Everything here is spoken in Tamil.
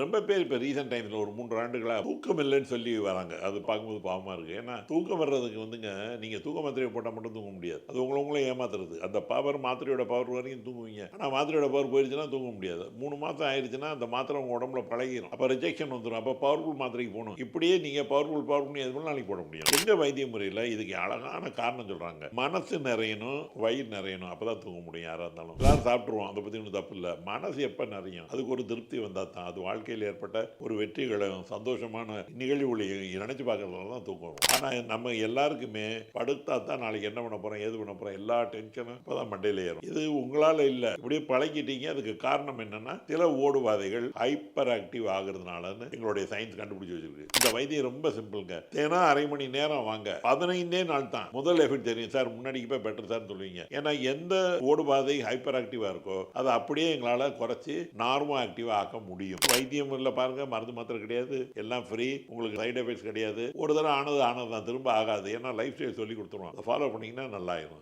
ரொம்ப பேர் இப்போ ரீசெண்ட் டைம்ஸில் ஒரு 3 ஆண்டுகளாக தூக்கம் இல்லைன்னு சொல்லி வராங்க. அது பார்க்கும்போது பாவமாக இருக்குது. ஏன்னா தூக்கம் வர்றதுக்கு வந்துங்க நீங்கள் தூக்க மாத்திரையை போட்டால் மட்டும் தூங்க முடியாது. அது உங்களை ஏமாத்துறது. அந்த பவர் மாத்திரையோட பவர் வரைக்கும் தூங்குவீங்க. ஆனால் மாத்திரையோட பவர் போயிடுச்சுன்னா தூங்க முடியாது. 3 மாதம் ஆயிடுச்சுன்னா அந்த மாத்திரை உங்கள் உடம்புல பழகிடும். அப்போ ரிஜெக்ஷன் வந்துடும். அப்போ பவர்ஃபுல் மாத்திரைக்கு போகணும். இப்படியே நீங்கள் பவர்ஃபுல் எது பண்ணாலும் நாளைக்கு போட முடியும். எங்க வைத்திய முறையில் இதுக்கு அழகான காரணம் சொல்கிறாங்க. மனசு நிறையணும், வயிறு நிறையணும். அப்போ தான் தூங்க முடியும் யாராக இருந்தாலும். எல்லாரும் சாப்பிட்ருவோம். அதை பற்றி ஒன்றும் தப்பு இல்லை. மனசு எப்போ நிறையும் அதுக்கு ஒரு திருப்தி வந்தால் தான் அது வாழ்க்கையில் ஏற்பட்ட ஒரு வெற்றிகளும் சந்தோஷமான நிகழ்வுகளையும் நினைச்சு பார்க்கறதுனால தான் தூக்கம் வரும். ஆனால் நம்ம எல்லாருக்குமே படுத்தா தான் நாளைக்கு என்ன பண்ண போகிறோம் ஏது பண்ண போகிறோம் எல்லா டென்ஷனும் இப்போ தான் மண்டையில் ஏறும். இது உங்களால் இல்லை, இப்படியே பழகிட்டீங்க. அதுக்கு காரணம் என்னன்னா சில ஓடுபாதைகள் ஹைப்பர் ஆக்டிவ் ஆகுறதுனாலன்னு எங்களுடைய சயின்ஸ் கண்டுபிடிச்சு வச்சிருக்கு. இந்த வைத்தியம் ரொம்ப சிம்பிளுங்க. தினம் அரை மணி நேரம் வாங்க, 15 நாள் தான் முதல் எஃபெக்ட் தெரியும். சார் முன்னாடிக்கு போய் பெட்டர் சார் சொல்லுவீங்க. ஏன்னா எந்த ஓடுபாதை ஹைப்பர் ஆக்டிவா இருக்கோ அதை அப்படியே எங்களால் குறைச்சி நார்மல் ஆக்டிவா ஆக்க முடியும். வைத்தியம் இல்லை பாருங்க, மருந்து மாத்திரை கிடையாது, எல்லாம் ஃப்ரீ, உங்களுக்கு சைடு எஃபெக்ட்ஸ் கிடையாது. ஒரு தடவை ஆனது தான், திரும்ப ஆகாது. ஏன்னா லைஃப் ஸ்டைல் சொல்லி கொடுத்துருவோம். அதை ஃபாலோ பண்ணீங்கன்னா நல்லாயிரும்.